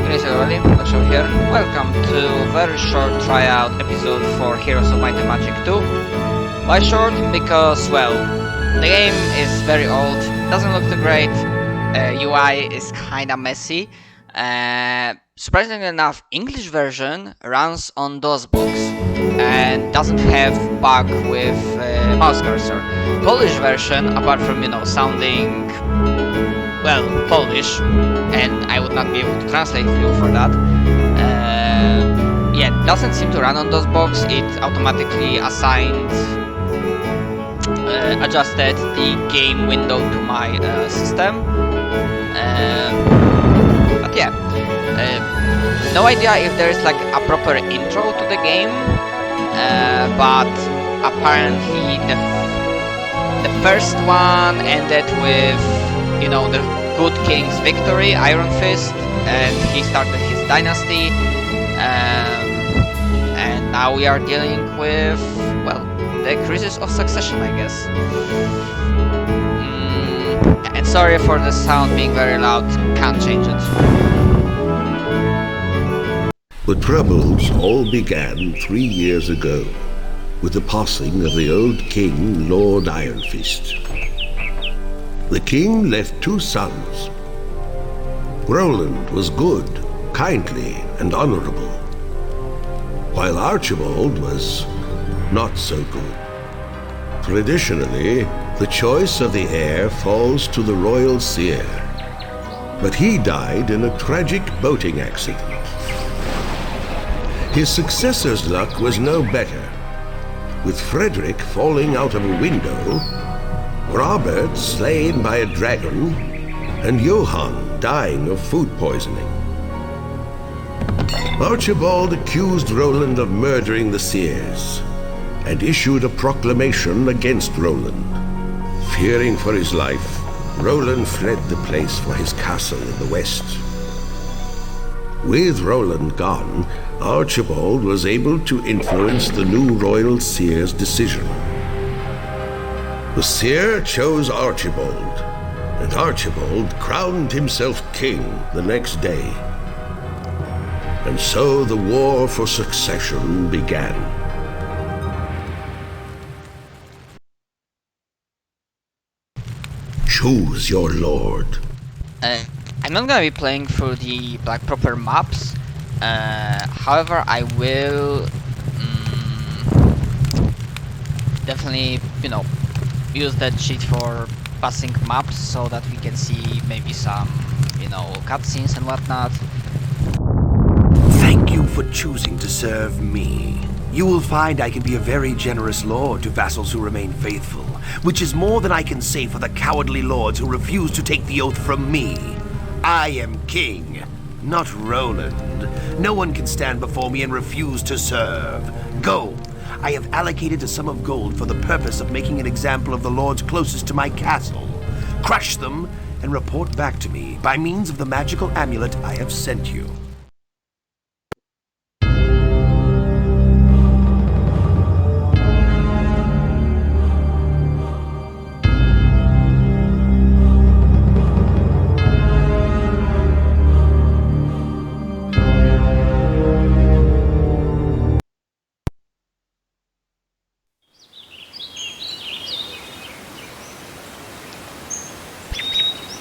Greetings everybody, Show here. Welcome to very short tryout episode for Heroes of Might and Magic 2. Why short? Because, well, the game is very old, doesn't look too great, UI is kinda messy. Surprisingly enough, English version runs on DOSBox and doesn't have bug with mouse cursor. Polish version, apart from, sounding, well, Polish, and I would not be able to translate you for that. Yeah, it doesn't seem to run on DOSBox. It automatically adjusted the game window to my system. But yeah, no idea if there is like a proper intro to the game, but apparently the first one ended with, the good king's victory, Iron Fist, and he started his dynasty, and now we are dealing with, well, the crisis of succession, I guess. And sorry for the sound being very loud, can't change it. The troubles all began 3 years ago with the passing of the old king, Lord Iron Fist. The king left 2 sons. Roland was good, kindly, and honorable, while Archibald was not so good. Traditionally, the choice of the heir falls to the royal seer, but he died in a tragic boating accident. His successor's luck was no better, with Frederick falling out of a window, Robert slain by a dragon, and Johann dying of food poisoning. Archibald accused Roland of murdering the seers and issued a proclamation against Roland. Fearing for his life, Roland fled the place for his castle in the west. With Roland gone, Archibald was able to influence the new royal seer's decision. The seer chose Archibald, and Archibald crowned himself king the next day. And so the war for succession began. Choose your lord. I'm not gonna be playing through the proper maps. However, I will definitely, use that sheet for passing maps so that we can see maybe some, cutscenes and whatnot. Thank you for choosing to serve me. You will find I can be a very generous lord to vassals who remain faithful, which is more than I can say for the cowardly lords who refuse to take the oath from me. I am king, not Roland. No one can stand before me and refuse to serve. Go! I have allocated a sum of gold for the purpose of making an example of the lords closest to my castle. Crush them and report back to me by means of the magical amulet I have sent you.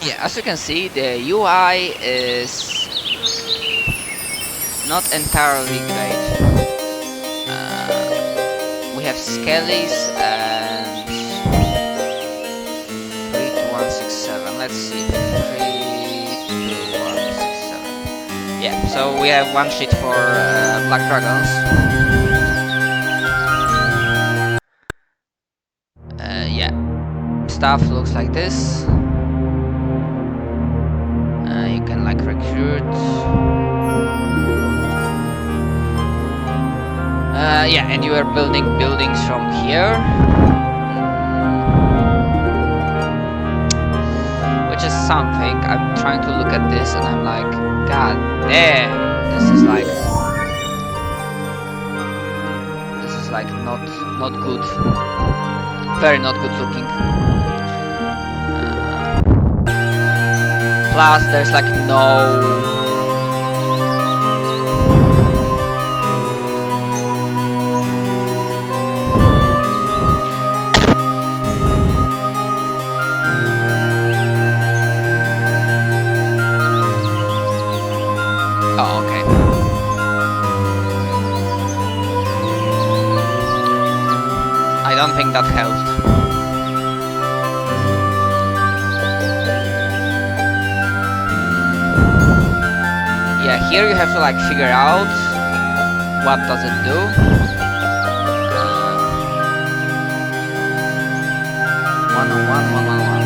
Yeah, as you can see, the UI is not entirely great. We have skellies and 32167. Let's see, 32167. Yeah, so we have one sheet for black dragons. Yeah, stuff looks like this. You can recruit. Yeah, and you are building buildings from here, which is something. I'm trying to look at this and I'm like, god damn, this is not good. Very not good looking. Plus, there's no Oh, okay. I don't think that helped. Yeah, here you have to like figure out what does it do. 101, 111.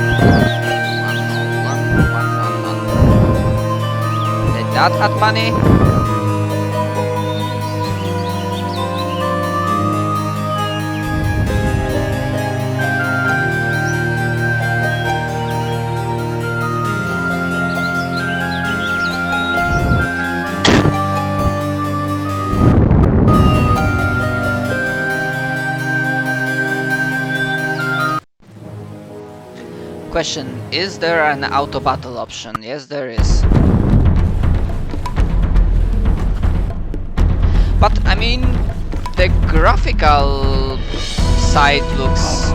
Did that add money? Question, is there an auto battle option? Yes, there is. But I mean, the graphical side looks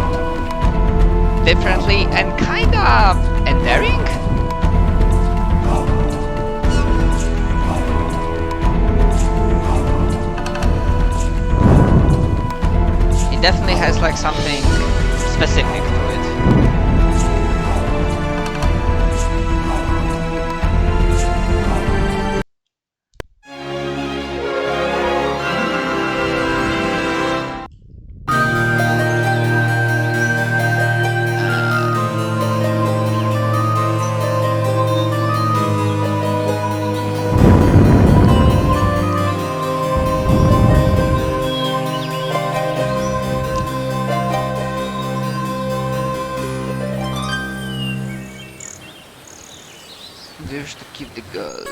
differently and kinda endearing. It definitely has like something specific to it. Where's to keep the gold?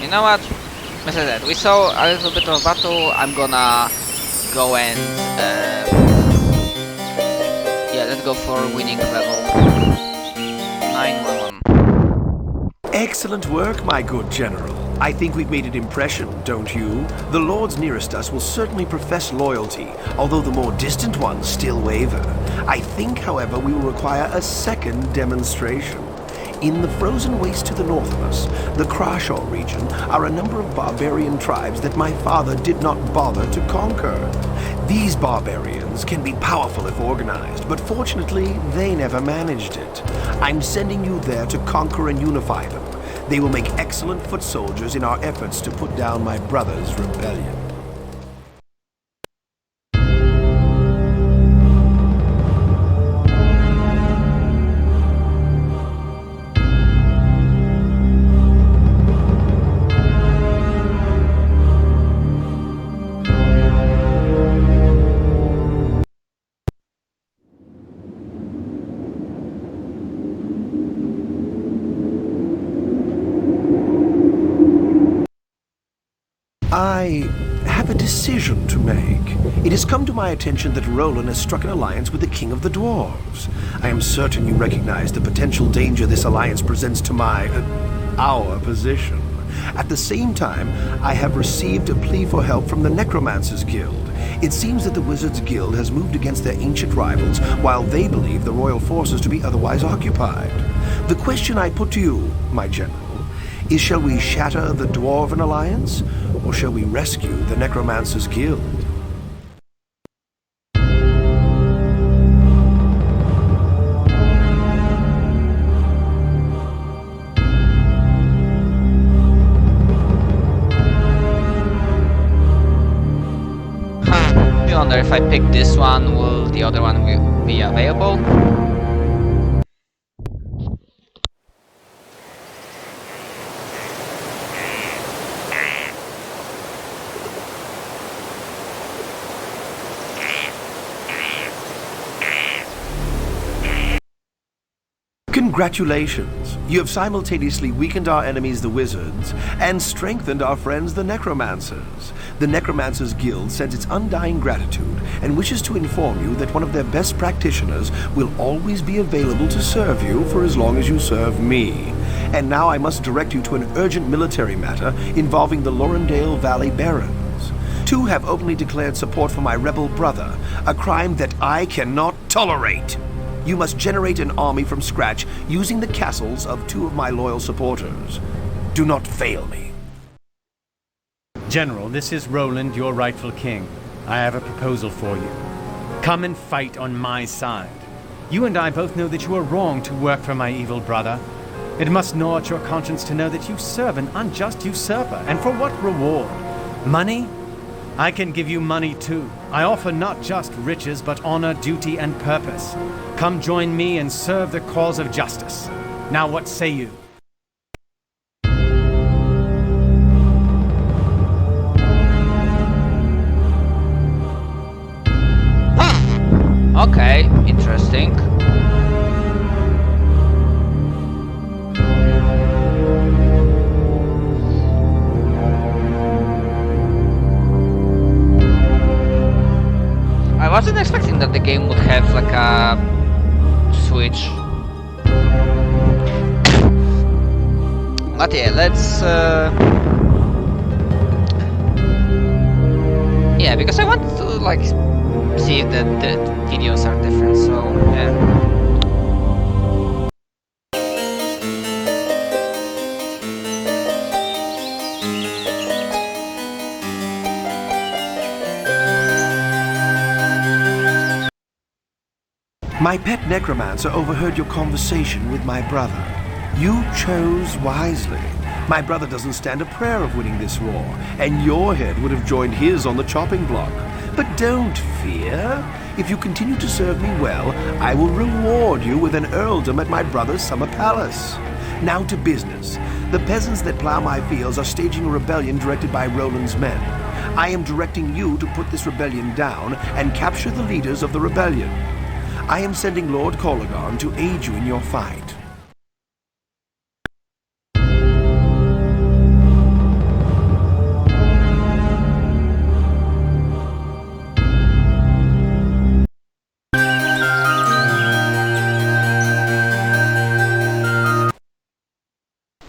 You know what? As I said, we saw a little bit of battle. I'm gonna go and yeah, let's go for winning level 911. Excellent work, my good general. I think we've made an impression, don't you? The lords nearest us will certainly profess loyalty, although the more distant ones still waver. I think, however, we will require a second demonstration. In the frozen waste to the north of us, the Crashaw region, are a number of barbarian tribes that my father did not bother to conquer. These barbarians can be powerful if organized, but fortunately, they never managed it. I'm sending you there to conquer and unify them. They will make excellent foot soldiers in our efforts to put down my brother's rebellion. I have a decision to make. It has come to my attention that Roland has struck an alliance with the King of the Dwarves. I am certain you recognize the potential danger this alliance presents to our position. At the same time, I have received a plea for help from the Necromancers Guild. It seems that the Wizards Guild has moved against their ancient rivals, while they believe the royal forces to be otherwise occupied. The question I put to you, my general, is shall we shatter the Dwarven Alliance, or shall we rescue the Necromancers Guild? I wonder if I pick this one, will the other one be available? Congratulations! You have simultaneously weakened our enemies, the Wizards, and strengthened our friends, the Necromancers. The Necromancers Guild sends its undying gratitude and wishes to inform you that one of their best practitioners will always be available to serve you for as long as you serve me. And now I must direct you to an urgent military matter involving the Lorendale Valley Barons. Two have openly declared support for my rebel brother, a crime that I cannot tolerate. You must generate an army from scratch using the castles of two of my loyal supporters. Do not fail me. General, this is Roland, your rightful king. I have a proposal for you. Come and fight on my side. You and I both know that you are wrong to work for my evil brother. It must gnaw at your conscience to know that you serve an unjust usurper. And for what reward? Money? I can give you money too. I offer not just riches, but honor, duty, and purpose. Come join me and serve the cause of justice. Now what say you? Okay, interesting. I wasn't expecting that the game would have like a switch. But yeah, let's yeah, because I want to like see if the videos are different, so yeah. My pet necromancer overheard your conversation with my brother. You chose wisely. My brother doesn't stand a prayer of winning this war, and your head would have joined his on the chopping block. But don't fear. If you continue to serve me well, I will reward you with an earldom at my brother's summer palace. Now to business. The peasants that plow my fields are staging a rebellion directed by Roland's men. I am directing you to put this rebellion down and capture the leaders of the rebellion. I am sending Lord Colligan to aid you in your fight.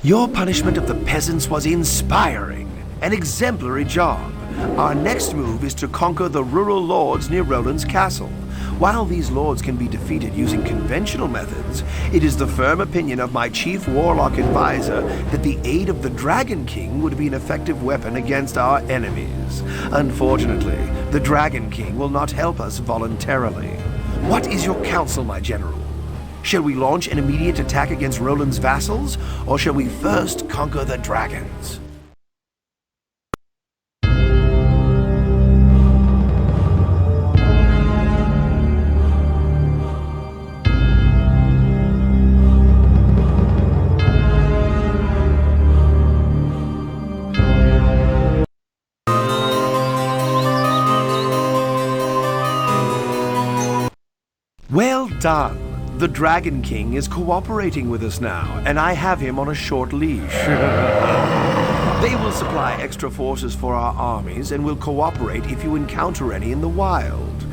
Your punishment of the peasants was inspiring. An exemplary job. Our next move is to conquer the rural lords near Roland's castle. While these lords can be defeated using conventional methods, it is the firm opinion of my chief warlock advisor that the aid of the Dragon King would be an effective weapon against our enemies. Unfortunately, the Dragon King will not help us voluntarily. What is your counsel, my general? Shall we launch an immediate attack against Roland's vassals, or shall we first conquer the dragons? Well done. The Dragon King is cooperating with us now, and I have him on a short leash. They will supply extra forces for our armies and will cooperate if you encounter any in the wild.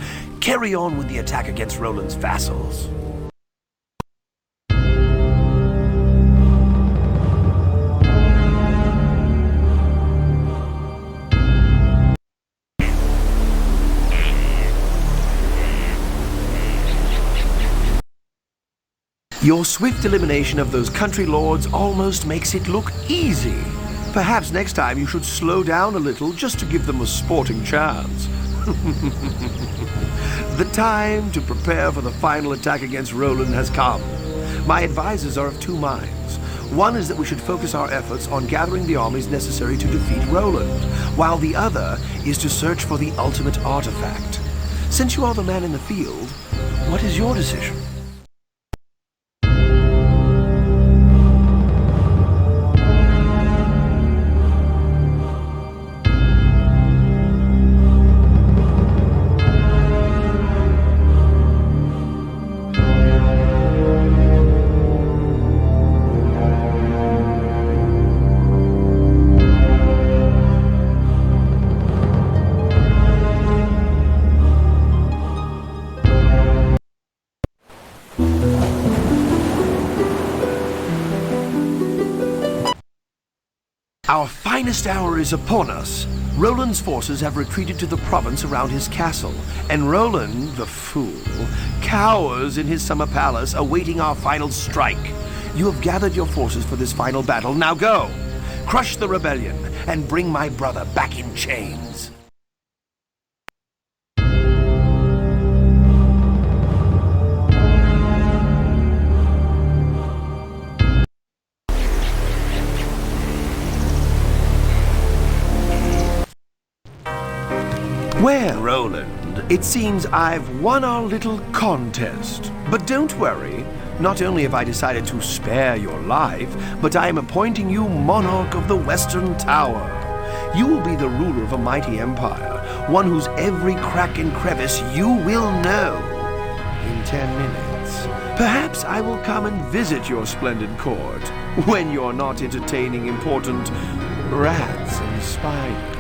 Carry on with the attack against Roland's vassals. Your swift elimination of those country lords almost makes it look easy. Perhaps next time you should slow down a little just to give them a sporting chance. The time to prepare for the final attack against Roland has come. My advisors are of two minds. One is that we should focus our efforts on gathering the armies necessary to defeat Roland, while the other is to search for the ultimate artifact. Since you are the man in the field, what is your decision? Our finest hour is upon us. Roland's forces have retreated to the province around his castle, and Roland, the fool, cowers in his summer palace awaiting our final strike. You have gathered your forces for this final battle. Now go! Crush the rebellion and bring my brother back in chains. Well, Roland, it seems I've won our little contest. But don't worry. Not only have I decided to spare your life, but I am appointing you monarch of the Western Tower. You will be the ruler of a mighty empire, one whose every crack and crevice you will know. In 10 minutes, perhaps I will come and visit your splendid court, when you're not entertaining important rats and spiders.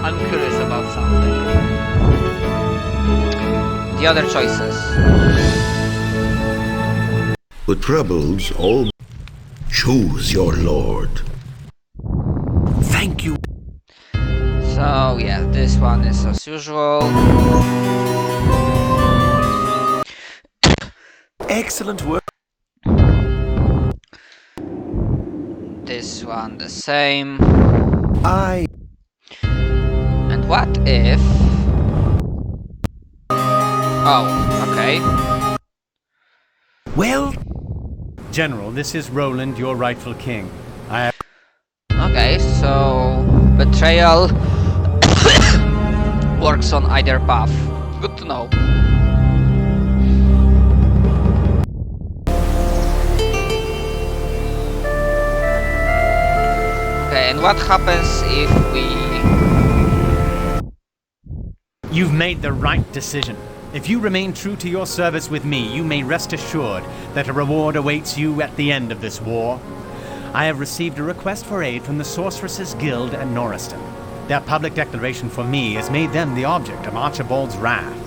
I'm curious about something. The other choices. The troubles all... Choose your lord. Thank you. So yeah, this one is as usual. Excellent work. This one the same. And what if... Oh, okay. Well... General, this is Roland, your rightful king. Okay, so... Betrayal... works on either path. Good to know. Okay, and what happens if we... You've made the right decision. If you remain true to your service with me, you may rest assured that a reward awaits you at the end of this war. I have received a request for aid from the Sorceresses Guild at Norriston. Their public declaration for me has made them the object of Archibald's wrath.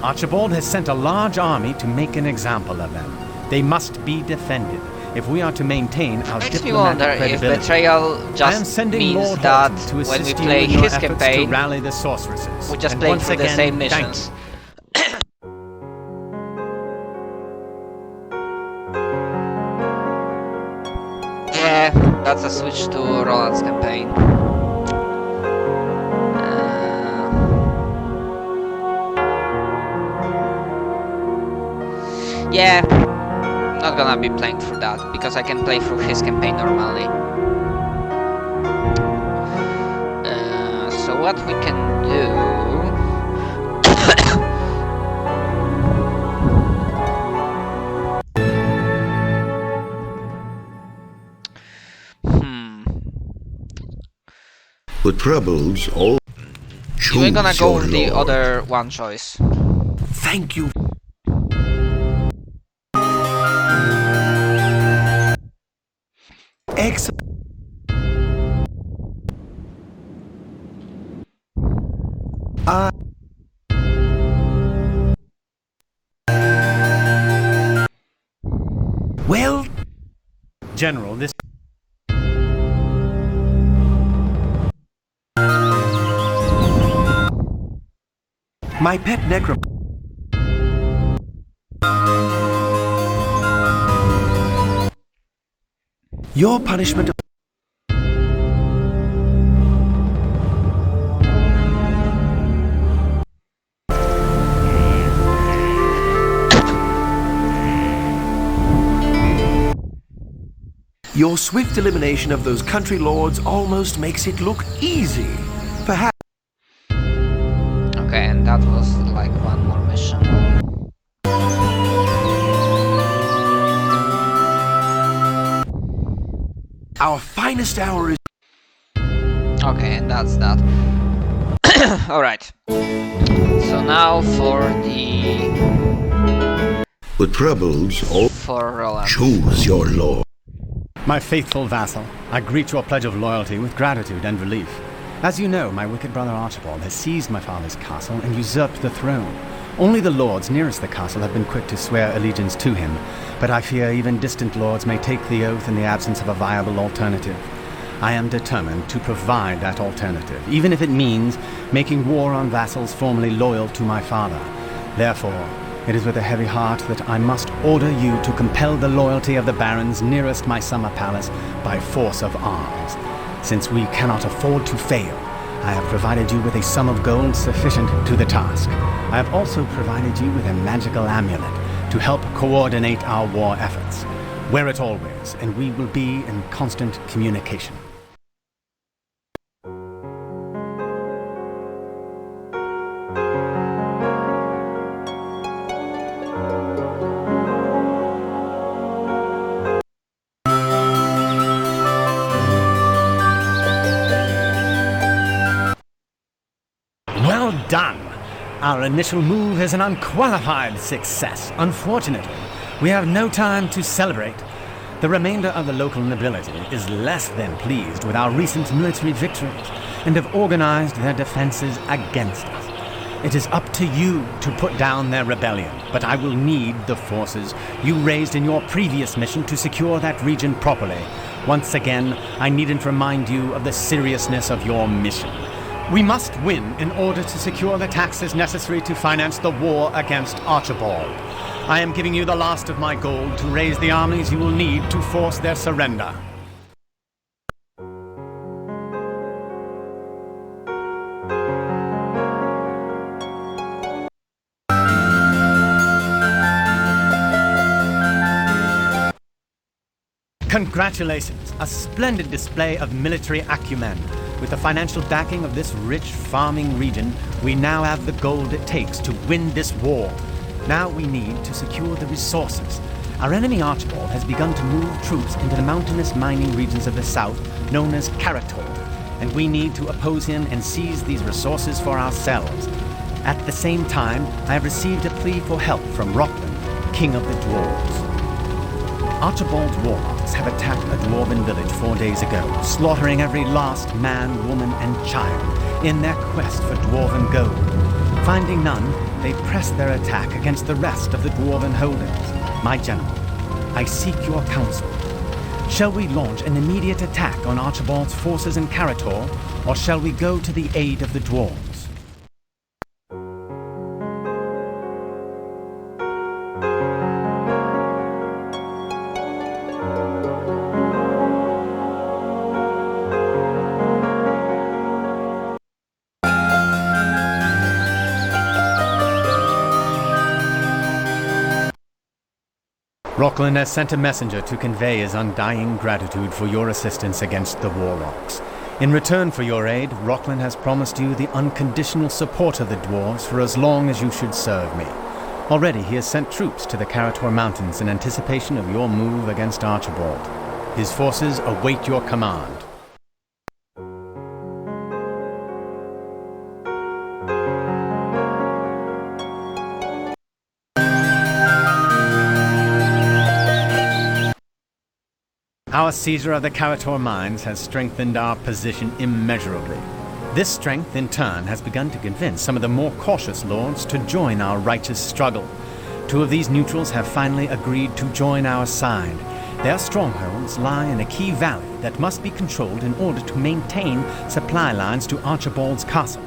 Archibald has sent a large army to make an example of them. They must be defended if we are to maintain our Makes me wonder diplomatic if credibility. betrayal I am just sending means Lord that Horton to when we assist you play in your his efforts campaign, to rally the sorceresses. we just And play once through the again, same thank missions. Yeah, that's a switch to Roland's campaign. Yeah, not gonna be playing through that because I can play through his campaign normally. So what we can do? The troubles all... We're gonna Choose go your with the lord. other one choice. Thank you. Excellent. Well... General, this... My pet necro... Your punishment... Your swift elimination of those country lords almost makes it look easy. Perhaps... Okay, and that was like one more mission. Our finest hour is... Okay, and that's that. Alright. So now for the... The troubles all for Roland. choose your lord. My faithful vassal, I greet your pledge of loyalty with gratitude and relief. As you know, my wicked brother Archibald has seized my father's castle and usurped the throne. Only the lords nearest the castle have been quick to swear allegiance to him, but I fear even distant lords may take the oath in the absence of a viable alternative. I am determined to provide that alternative, even if it means making war on vassals formerly loyal to my father. Therefore, it is with a heavy heart that I must order you to compel the loyalty of the barons nearest my summer palace by force of arms. Since we cannot afford to fail, I have provided you with a sum of gold sufficient to the task. I have also provided you with a magical amulet to help coordinate our war efforts. Wear it always, and we will be in constant communication. Well done! Our initial move is an unqualified success. Unfortunately, we have no time to celebrate. The remainder of the local nobility is less than pleased with our recent military victories and have organized their defenses against us. It is up to you to put down their rebellion, but I will need the forces you raised in your previous mission to secure that region properly. Once again, I needn't remind you of the seriousness of your mission. We must win in order to secure the taxes necessary to finance the war against Archibald. I am giving you the last of my gold to raise the armies you will need to force their surrender. Congratulations! A splendid display of military acumen. With the financial backing of this rich farming region, we now have the gold it takes to win this war. Now we need to secure the resources. Our enemy Archibald has begun to move troops into the mountainous mining regions of the south, known as Karator, and we need to oppose him and seize these resources for ourselves. At the same time, I have received a plea for help from Rockland, king of the dwarves. Archibald's warlocks have attacked a dwarven village 4 days ago, slaughtering every last man, woman, and child in their quest for dwarven gold. Finding none, they press their attack against the rest of the dwarven holdings. My general, I seek your counsel. Shall we launch an immediate attack on Archibald's forces in Karator, or shall we go to the aid of the dwarves? Rockland has sent a messenger to convey his undying gratitude for your assistance against the Warlocks. In return for your aid, Rockland has promised you the unconditional support of the dwarves for as long as you should serve me. Already he has sent troops to the Karator Mountains in anticipation of your move against Archibald. His forces await your command. Our seizure of the Karator mines has strengthened our position immeasurably. This strength, in turn, has begun to convince some of the more cautious lords to join our righteous struggle. 2 of these neutrals have finally agreed to join our side. Their strongholds lie in a key valley that must be controlled in order to maintain supply lines to Archibald's castle.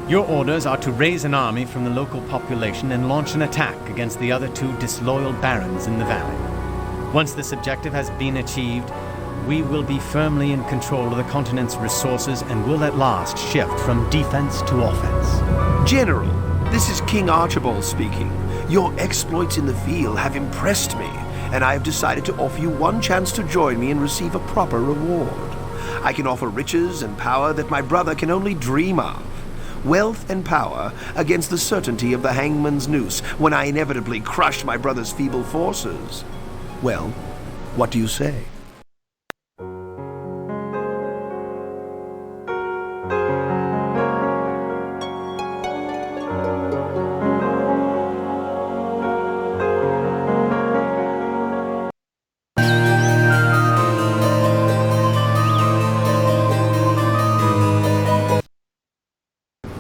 Your orders are to raise an army from the local population and launch an attack against the other 2 disloyal barons in the valley. Once this objective has been achieved, we will be firmly in control of the continent's resources and will at last shift from defense to offense. General, this is King Archibald speaking. Your exploits in the field have impressed me, and I have decided to offer you one chance to join me and receive a proper reward. I can offer riches and power that my brother can only dream of. Wealth and power against the certainty of the hangman's noose when I inevitably crush my brother's feeble forces. Well, what do you say?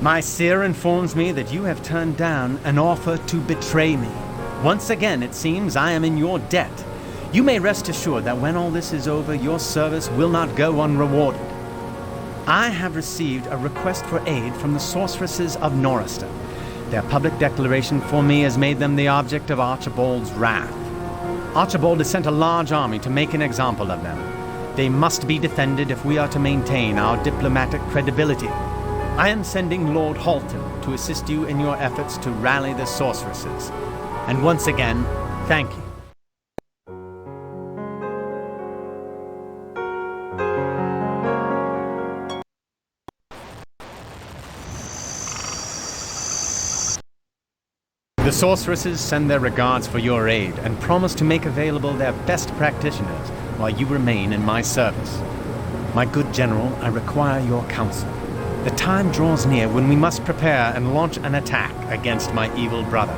My seer informs me that you have turned down an offer to betray me. Once again, it seems I am in your debt. You may rest assured that when all this is over, your service will not go unrewarded. I have received a request for aid from the sorceresses of Norriston. Their public declaration for me has made them the object of Archibald's wrath. Archibald has sent a large army to make an example of them. They must be defended if we are to maintain our diplomatic credibility. I am sending Lord Halton to assist you in your efforts to rally the sorceresses. And once again, thank you. The sorceresses send their regards for your aid and promise to make available their best practitioners while you remain in my service. My good general, I require your counsel. The time draws near when we must prepare and launch an attack against my evil brother.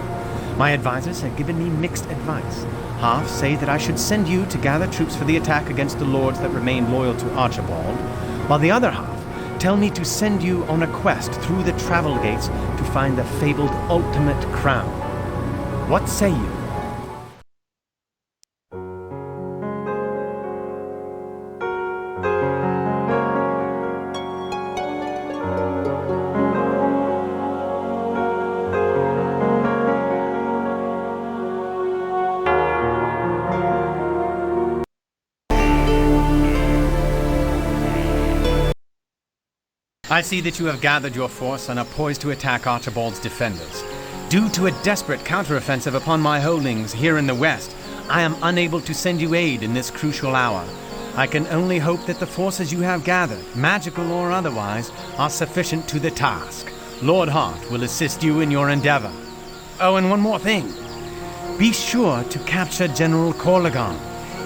My advisors have given me mixed advice. Half say that I should send you to gather troops for the attack against the lords that remain loyal to Archibald, while the other half tell me to send you on a quest through the travel gates to find the fabled ultimate crown. What say you? I see that you have gathered your force and are poised to attack Archibald's defenders. Due to a desperate counteroffensive upon my holdings here in the west, I am unable to send you aid in this crucial hour. I can only hope that the forces you have gathered, magical or otherwise, are sufficient to the task. Lord Hart will assist you in your endeavor. Oh, and one more thing. Be sure to capture General Corlegon.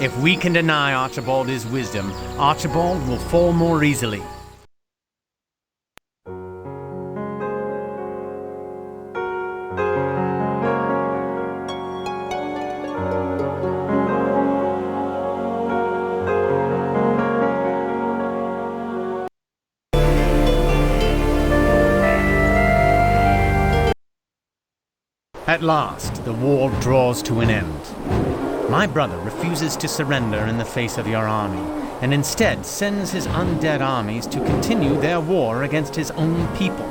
If we can deny Archibald his wisdom, Archibald will fall more easily. At last, the war draws to an end. My brother refuses to surrender in the face of your army, and instead sends his undead armies to continue their war against his own people.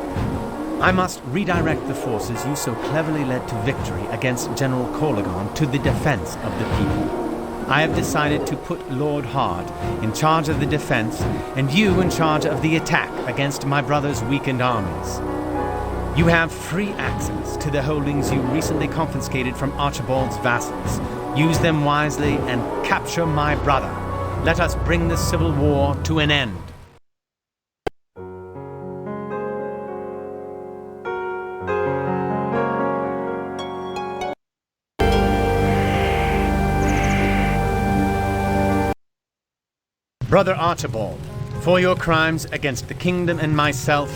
I must redirect the forces you so cleverly led to victory against General Corlegon to the defense of the people. I have decided to put Lord Hart in charge of the defense, and you in charge of the attack against my brother's weakened armies. You have free access to the holdings you recently confiscated from Archibald's vassals. Use them wisely and capture my brother. Let us bring this civil war to an end. Brother Archibald, for your crimes against the kingdom and myself,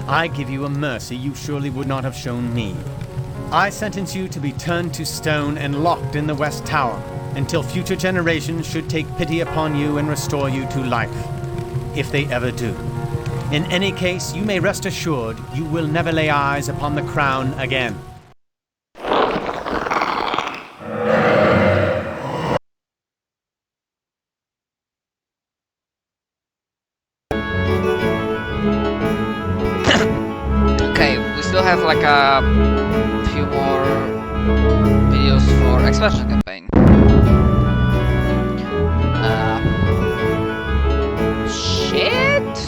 I give you a mercy you surely would not have shown me. I sentence you to be turned to stone and locked in the West Tower until future generations should take pity upon you and restore you to life, if they ever do. In any case, you may rest assured you will never lay eyes upon the crown again. Have like a few more videos for expansion campaign. Shit?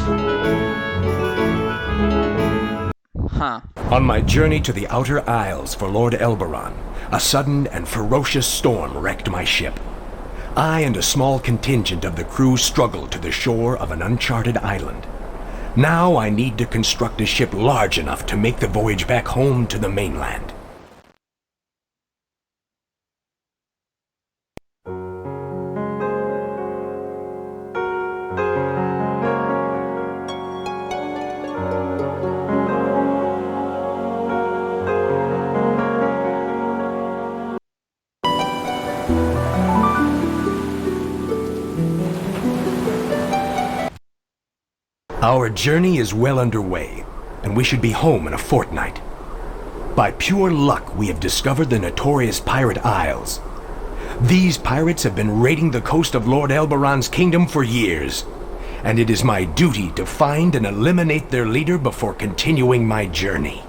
Huh. On my journey to the Outer Isles for Lord Elberon, a sudden and ferocious storm wrecked my ship. I and a small contingent of the crew struggled to the shore of an uncharted island. Now I need to construct a ship large enough to make the voyage back home to the mainland. Our journey is well underway, and we should be home in a fortnight. By pure luck, we have discovered the notorious Pirate Isles. These pirates have been raiding the coast of Lord Elberon's kingdom for years, and it is my duty to find and eliminate their leader before continuing my journey.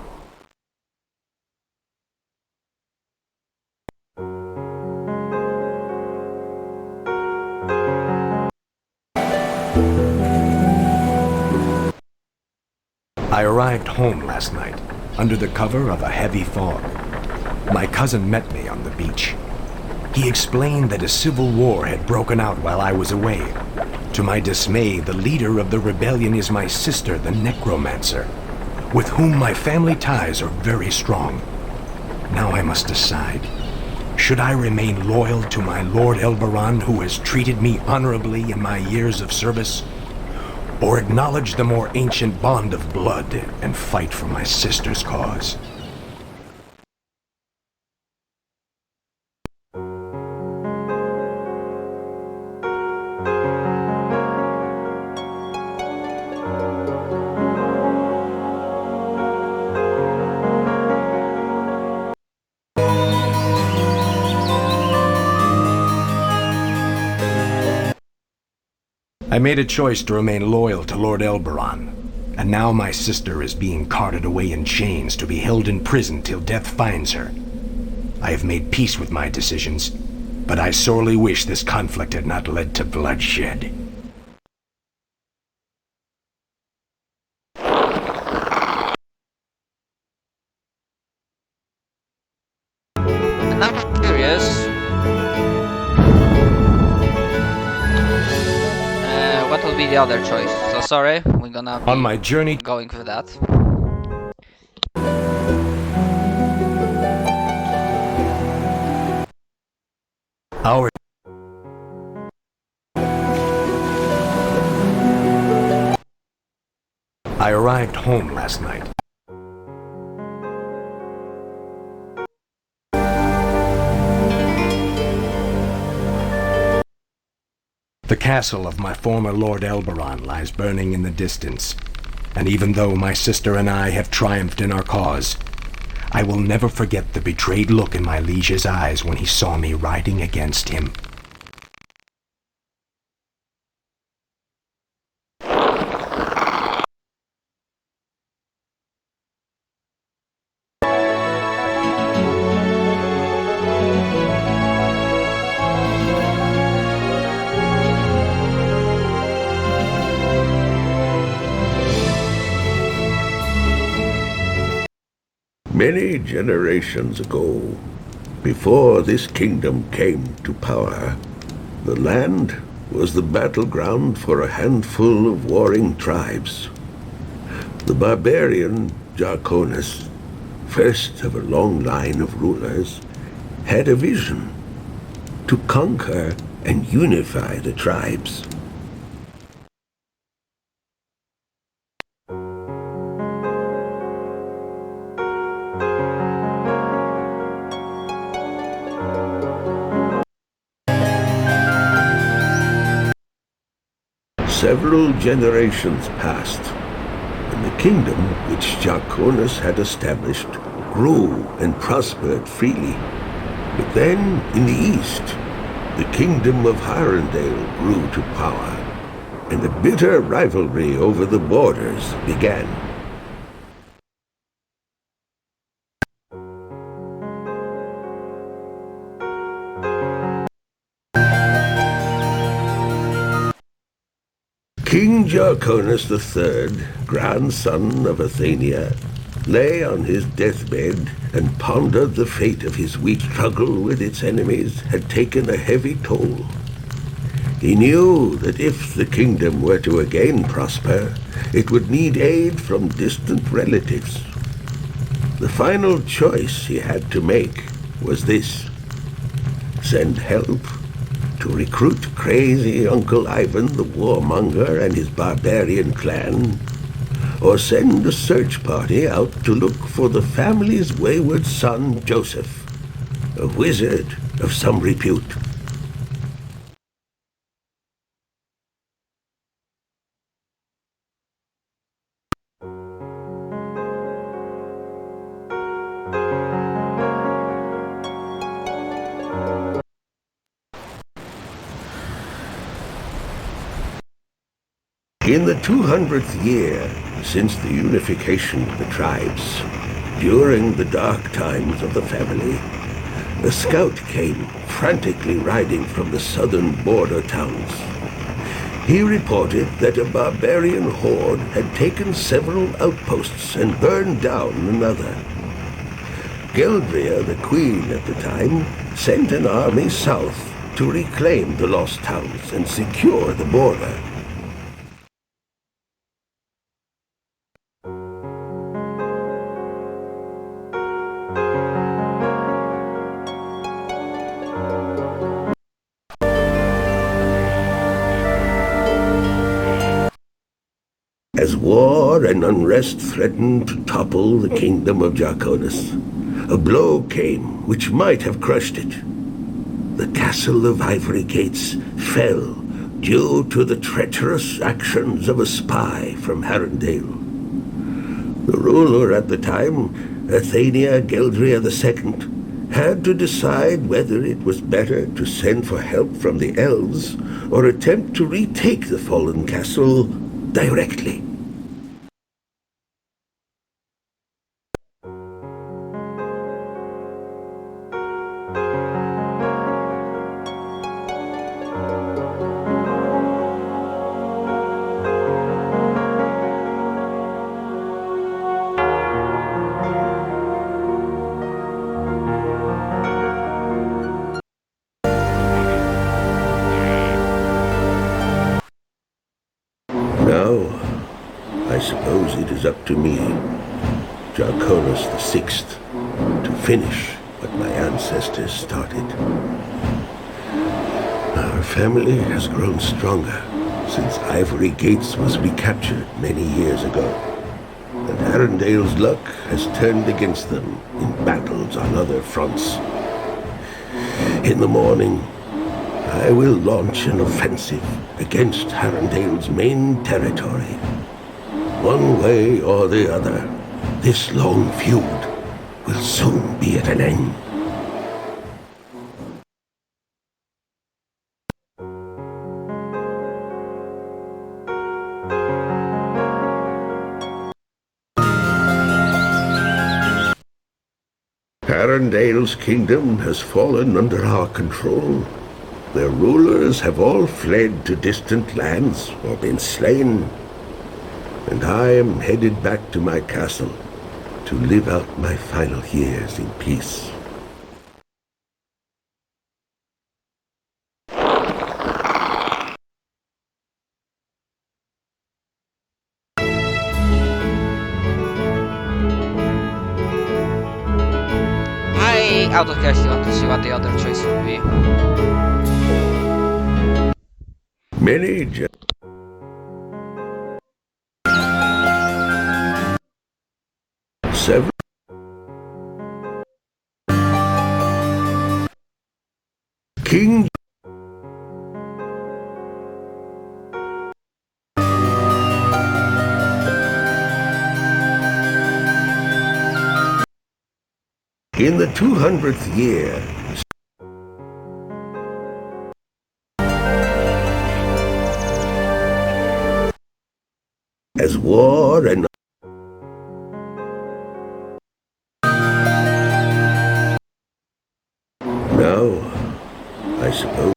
I arrived home last night, under the cover of a heavy fog. My cousin met me on the beach. He explained that a civil war had broken out while I was away. To my dismay, the leader of the rebellion is my sister, the Necromancer, with whom my family ties are very strong. Now I must decide. Should I remain loyal to my Lord Elberon, who has treated me honorably in my years of service, or acknowledge the more ancient bond of blood and fight for my sister's cause? I made a choice to remain loyal to Lord Elberon, and now my sister is being carted away in chains to be held in prison till death finds her. I have made peace with my decisions, but I sorely wish this conflict had not led to bloodshed. And I'm curious. What will be the other choice? So sorry, we're gonna be On my journey going with that. I arrived home last night. The castle of my former Lord Elberon lies burning in the distance, and even though my sister and I have triumphed in our cause, I will never forget the betrayed look in my liege's eyes when he saw me riding against him. Many generations ago, before this kingdom came to power, the land was the battleground for a handful of warring tribes. The barbarian Jarconis, first of a long line of rulers, had a vision to conquer and unify the tribes. Several generations passed, and the kingdom which Jarconis had established grew and prospered freely. But then, in the east, the kingdom of Hirondale grew to power, and a bitter rivalry over the borders began. King Jarconis III, grandson of Athenia, lay on his deathbed and pondered the fate of his weak struggle with its enemies had taken a heavy toll. He knew that if the kingdom were to again prosper, it would need aid from distant relatives. The final choice he had to make was this: send help to recruit crazy Uncle Ivan the warmonger and his barbarian clan, or send a search party out to look for the family's wayward son Joseph, a wizard of some repute. In the 200th year since the unification of the tribes, during the dark times of the family, a scout came frantically riding from the southern border towns. He reported that a barbarian horde had taken several outposts and burned down another. Geldria, the queen at the time, sent an army south to reclaim the lost towns and secure the border. As war and unrest threatened to topple the kingdom of Draconis, a blow came which might have crushed it. The castle of Ivory Gates fell due to the treacherous actions of a spy from Harrendale. The ruler at the time, Athenia Geldria II, had to decide whether it was better to send for help from the elves or attempt to retake the fallen castle directly. Now, I suppose it is up to me, Draconis VI, to finish what my ancestors started. Our family has grown stronger since Ivory Gates was recaptured many years ago, and Harrendale's luck has turned against them in battles on other fronts. In the morning, I will launch an offensive against Harrendale's main territory. One way or the other, this long feud will soon be at an end. Harrendale's kingdom has fallen under our control. Their rulers have all fled to distant lands or been slain, and I am headed back to my castle to live out my final years in peace. Out of curiosity, want to see what the other choice would be. Many several King in the 200th year, as war and now, I suppose.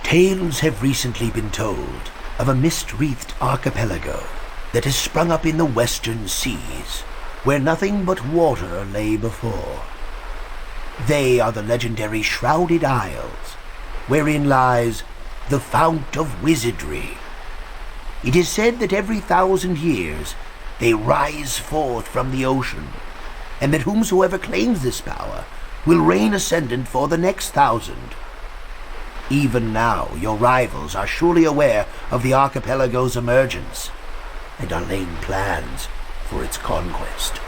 Tales have recently been told of a mist-wreathed archipelago that has sprung up in the western seas, where nothing but water lay before. They are the legendary Shrouded Isles, wherein lies the Fount of Wizardry. It is said that every 1,000 years they rise forth from the ocean, and that whomsoever claims this power will reign ascendant for the next 1,000. Even now, your rivals are surely aware of the archipelago's emergence, and are laying plans for its conquest.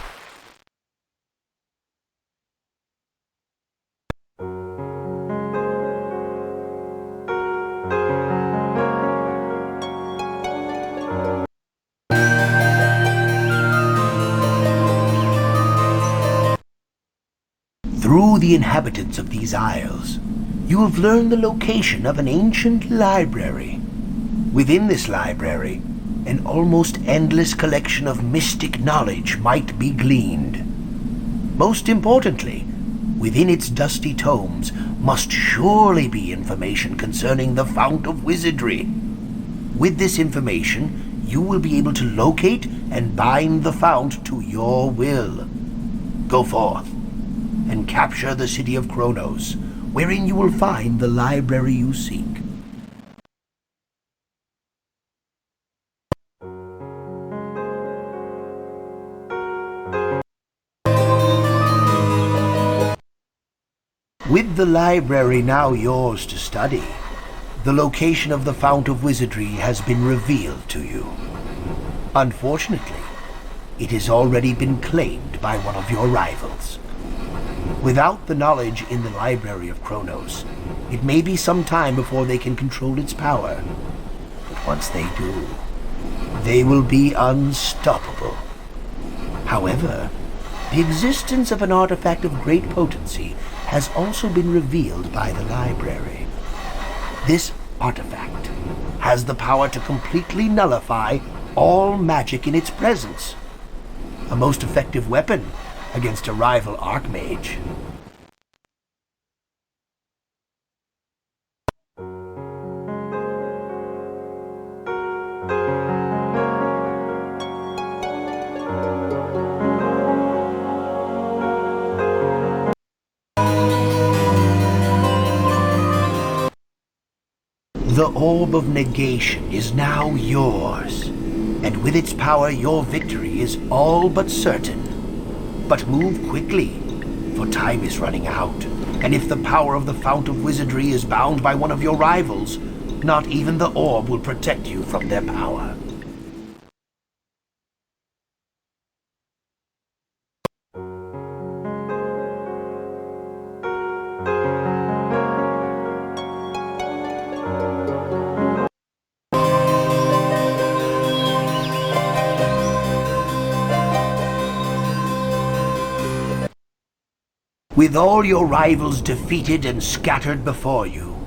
the inhabitants of these isles, you have learned the location of an ancient library. Within this library, an almost endless collection of mystic knowledge might be gleaned. Most importantly, within its dusty tomes must surely be information concerning the Fount of Wizardry. With this information, you will be able to locate and bind the Fount to your will. Go forth and capture the city of Kronos, wherein you will find the library you seek. With the library now yours to study, the location of the Fount of Wizardry has been revealed to you. Unfortunately, it has already been claimed by one of your rivals. Without the knowledge in the Library of Kronos, it may be some time before they can control its power. But once they do, they will be unstoppable. However, the existence of an artifact of great potency has also been revealed by the library. This artifact has the power to completely nullify all magic in its presence. A most effective weapon against a rival archmage. The Orb of Negation is now yours, and with its power your victory is all but certain. But move quickly, for time is running out, and if the power of the Fount of Wizardry is bound by one of your rivals, not even the orb will protect you from their power. With all your rivals defeated and scattered before you,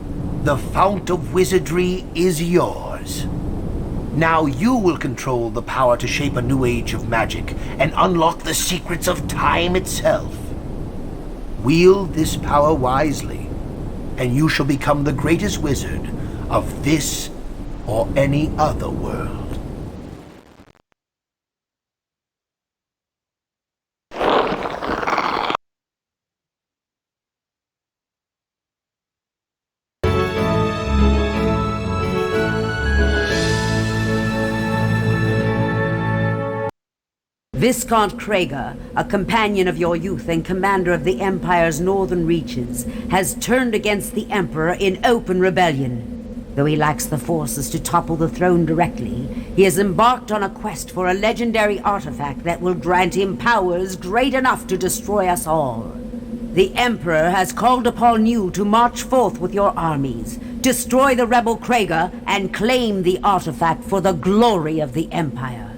the Fount of Wizardry is yours. Now you will control the power to shape a new age of magic and unlock the secrets of time itself. Wield this power wisely, and you shall become the greatest wizard of this or any other world. Viscount Krager, a companion of your youth and commander of the Empire's northern reaches, has turned against the Emperor in open rebellion. Though he lacks the forces to topple the throne directly, he has embarked on a quest for a legendary artifact that will grant him powers great enough to destroy us all. The Emperor has called upon you to march forth with your armies, destroy the rebel Krager, and claim the artifact for the glory of the Empire.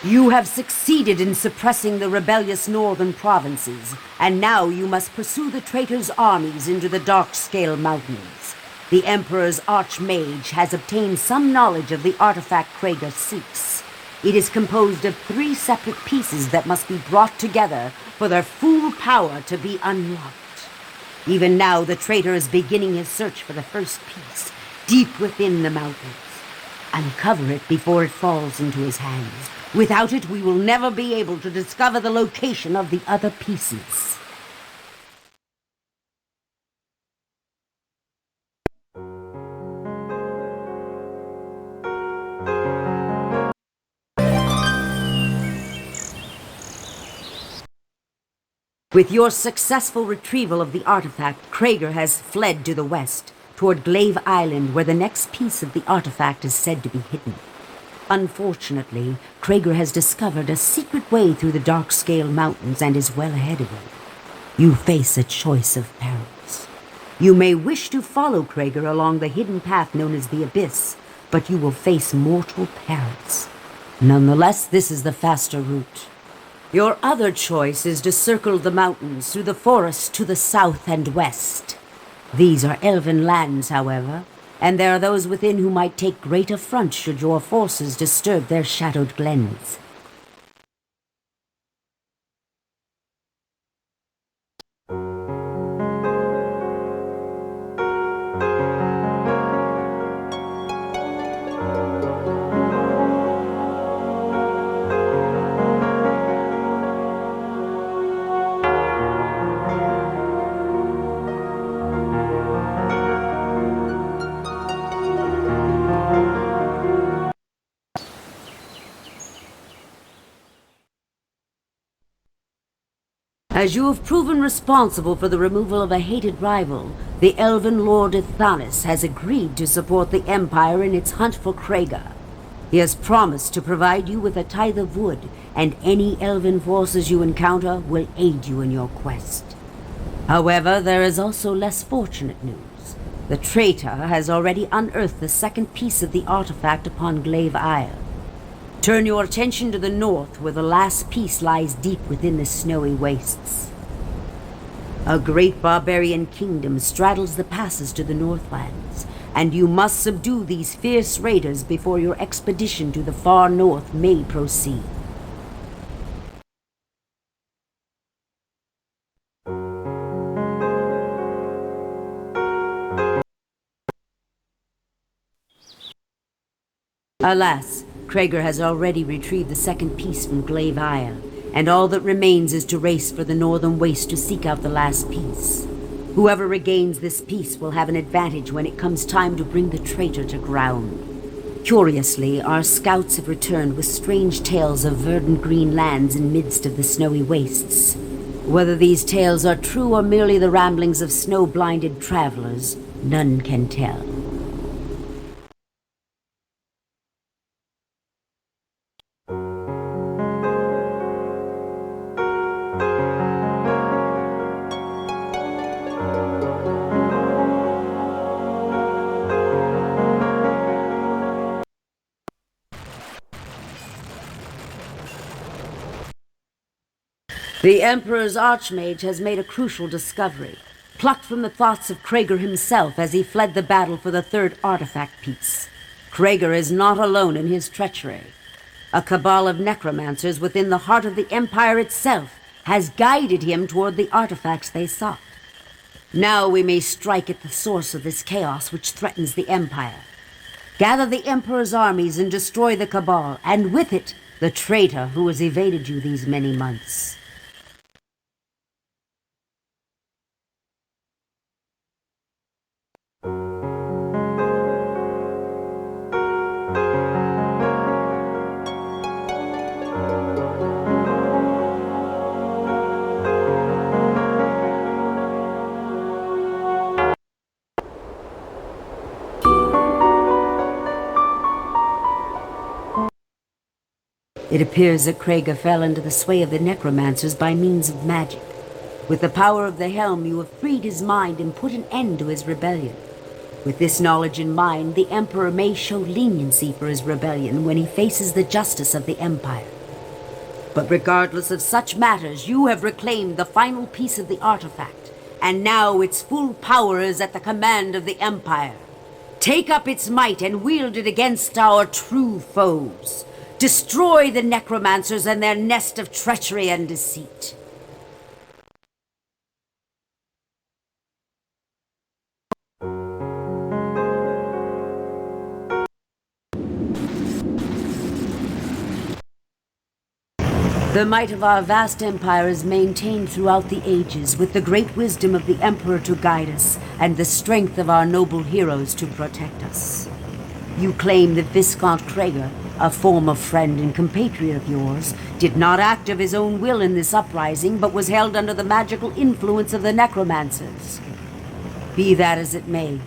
You have succeeded in suppressing the rebellious northern provinces, and now you must pursue the traitors' armies into the Darkscale Mountains. The Emperor's Archmage has obtained some knowledge of the artifact Krager seeks. It is composed of 3 separate pieces that must be brought together for their full power to be unlocked. Even now, the traitor is beginning his search for the first piece, deep within the mountains. Uncover it before it falls into his hands. Without it, we will never be able to discover the location of the other pieces. With your successful retrieval of the artifact, Krager has fled to the west, toward Glaive Island, where the next piece of the artifact is said to be hidden. Unfortunately, Krager has discovered a secret way through the Darkscale Mountains and is well ahead of you. You face a choice of perils. You may wish to follow Krager along the hidden path known as the Abyss, but you will face mortal perils. Nonetheless, this is the faster route. Your other choice is to circle the mountains through the forest to the south and west. These are elven lands, however, and there are those within who might take great affront should your forces disturb their shadowed glens. As you have proven responsible for the removal of a hated rival, the Elven Lord Ithanis has agreed to support the Empire in its hunt for Krager. He has promised to provide you with a tithe of wood, and any Elven forces you encounter will aid you in your quest. However, there is also less fortunate news. The traitor has already unearthed the second piece of the artifact upon Glaive Isle. Turn your attention to the north, where the last piece lies deep within the snowy wastes. A great barbarian kingdom straddles the passes to the Northlands, and you must subdue these fierce raiders before your expedition to the far north may proceed. Alas, Krager has already retrieved the second piece from Glaive Isle, and all that remains is to race for the northern waste to seek out the last piece. Whoever regains this piece will have an advantage when it comes time to bring the traitor to ground. Curiously, our scouts have returned with strange tales of verdant green lands in midst of the snowy wastes. Whether these tales are true or merely the ramblings of snow-blinded travelers, none can tell. The Emperor's Archmage has made a crucial discovery, plucked from the thoughts of Krager himself as he fled the battle for the third artifact piece. Krager is not alone in his treachery. A cabal of necromancers within the heart of the Empire itself has guided him toward the artifacts they sought. Now we may strike at the source of this chaos which threatens the Empire. Gather the Emperor's armies and destroy the cabal, and with it, the traitor who has evaded you these many months. It appears that Krager fell into the sway of the necromancers by means of magic. With the power of the helm, you have freed his mind and put an end to his rebellion. With this knowledge in mind, the Emperor may show leniency for his rebellion when he faces the justice of the Empire. But regardless of such matters, you have reclaimed the final piece of the artifact, and now its full power is at the command of the Empire. Take up its might and wield it against our true foes. Destroy the necromancers and their nest of treachery and deceit. The might of our vast empire is maintained throughout the ages, with the great wisdom of the Emperor to guide us, and the strength of our noble heroes to protect us. You claim that Viscount Krager, a former friend and compatriot of yours, did not act of his own will in this uprising, but was held under the magical influence of the necromancers. Be that as it may,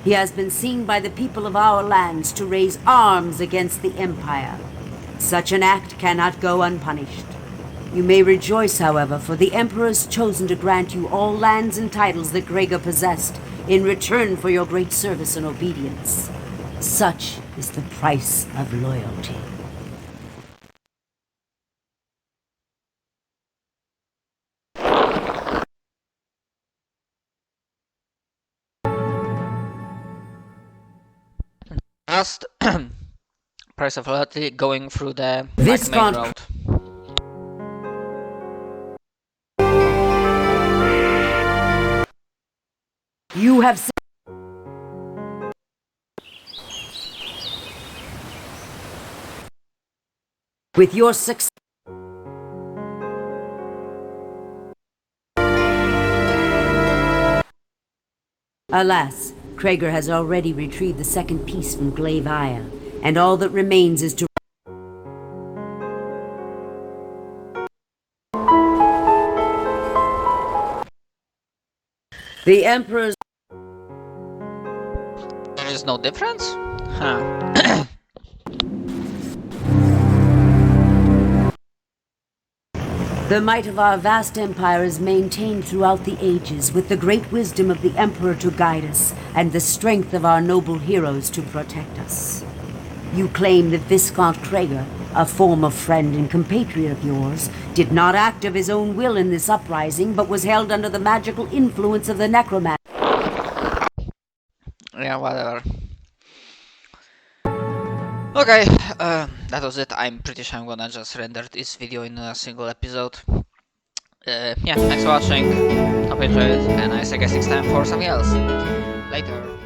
He has been seen by the people of our lands to raise arms against the Empire. Such an act cannot go unpunished. You may rejoice, however, for the Emperor has chosen to grant you all lands and titles that Gregor possessed in return for your great service and obedience. Such is the price of loyalty. Last price of loyalty going through the Viscount main road. You have with your success. Alas, Krager has already retrieved the second piece from Glaive Aya, and all that remains is to the Emperor's. There is no difference? Huh. The might of our vast empire is maintained throughout the ages, with the great wisdom of the Emperor to guide us, and the strength of our noble heroes to protect us. You claim that Viscount Krager, a former friend and compatriot of yours, did not act of his own will in this uprising, but was held under the magical influence of the necromancer. Yeah, whatever. Okay, that was it. I'm pretty sure I'm gonna just render this video in a single episode. Yeah, thanks for watching. Hope you enjoyed, and I see you guys next time for something else. Later.